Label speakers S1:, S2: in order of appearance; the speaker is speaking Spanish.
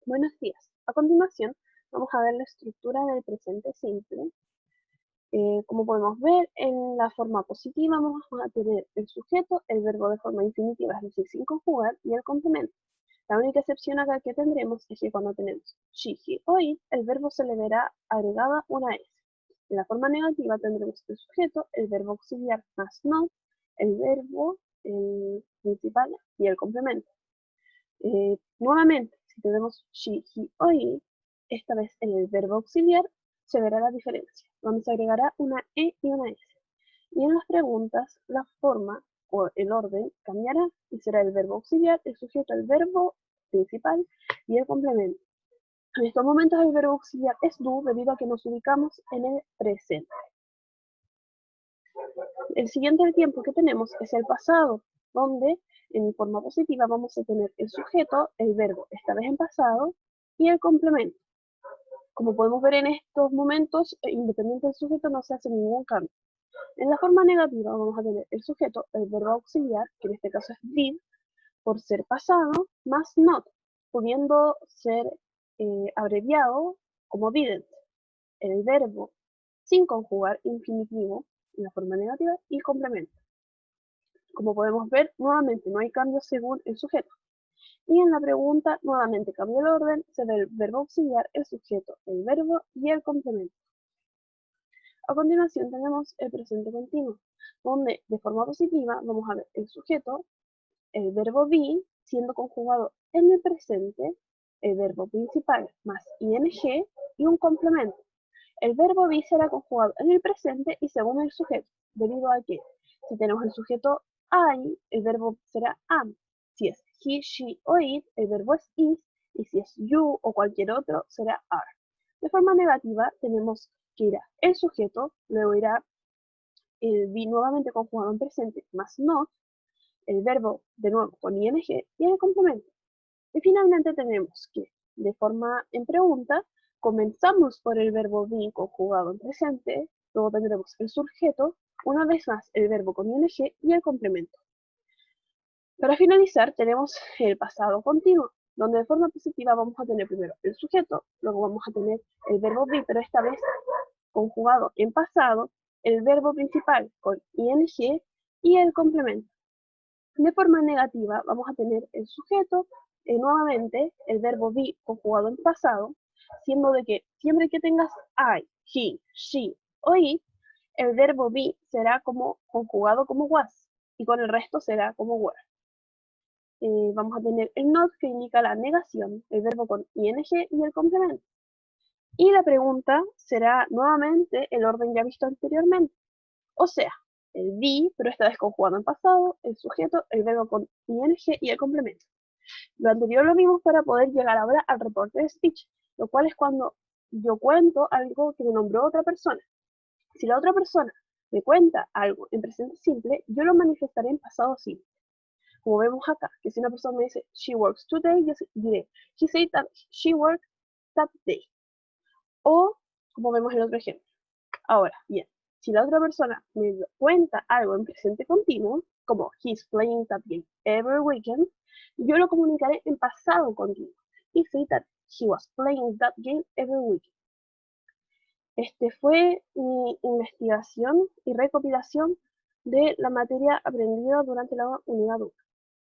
S1: Buenos días. A continuación, vamos a ver la estructura del presente simple. Como podemos ver, en la forma positiva vamos a tener el sujeto, el verbo de forma infinitiva, es decir, sin conjugar, y el complemento. La única excepción acá que tendremos es que cuando tenemos she, he o it, el verbo se le verá agregada una s. En la forma negativa tendremos el sujeto, el verbo auxiliar más not, el verbo principal y el complemento. Nuevamente, si tenemos she, he o it, esta vez en el verbo auxiliar se verá la diferencia, donde se agregará una e y una s. Y en las preguntas, la forma o el orden cambiará y será el verbo auxiliar, el sujeto, el verbo principal y el complemento. En estos momentos el verbo auxiliar es do debido a que nos ubicamos en el presente. El siguiente tiempo que tenemos es el pasado, donde en forma positiva vamos a tener el sujeto, el verbo, esta vez en pasado, y el complemento. Como podemos ver en estos momentos, independiente del sujeto, no se hace ningún cambio. En la forma negativa vamos a tener el sujeto, el verbo auxiliar, que en este caso es did, por ser pasado, más not, pudiendo ser abreviado como didn't. El verbo sin conjugar infinitivo en la forma negativa y complemento. Como podemos ver, nuevamente no hay cambios según el sujeto. Y en la pregunta, nuevamente cambia el orden, se ve el verbo auxiliar, el sujeto, el verbo y el complemento. A continuación tenemos el presente continuo, donde de forma positiva vamos a ver el sujeto, el verbo be, siendo conjugado en el presente, el verbo principal más ing y un complemento. El verbo be será conjugado en el presente y según el sujeto, debido a que si tenemos el sujeto I, el verbo será am. Si es he, she o it, el verbo es is, y si es you o cualquier otro, será are. De forma negativa, tenemos que irá el sujeto, luego irá el be nuevamente conjugado en presente más not, el verbo de nuevo con ing y el complemento. Y finalmente tenemos que, de forma en pregunta, comenzamos por el verbo be conjugado en presente, luego tendremos el sujeto, una vez más el verbo con ing y el complemento. Para finalizar tenemos el pasado continuo, donde de forma positiva vamos a tener primero el sujeto, luego vamos a tener el verbo be, pero esta vez conjugado en pasado, el verbo principal con ing y el complemento. De forma negativa vamos a tener el sujeto, nuevamente el verbo be conjugado en pasado, siendo de que siempre que tengas I, he, she o it, el verbo be será como conjugado como was y con el resto será como were. Vamos a tener el not que indica la negación, el verbo con ing y el complemento. Y la pregunta será nuevamente el orden ya visto anteriormente. O sea, el be, pero esta vez conjugado en pasado, el sujeto, el verbo con ing y el complemento. Lo anterior lo vimos para poder llegar ahora al reporte de speech, lo cual es cuando yo cuento algo que me nombró otra persona. Si la otra persona me cuenta algo en presente simple, yo lo manifestaré en pasado simple. Como vemos acá, que si una persona me dice she works today, yo diré he said that she worked that day. O, como vemos en el otro ejemplo. Ahora, bien, si la otra persona me cuenta algo en presente continuo, como he's playing that game every weekend, yo lo comunicaré en pasado continuo. He said that he was playing that game every weekend. Este fue mi investigación y recopilación de la materia aprendida durante la unidad 1.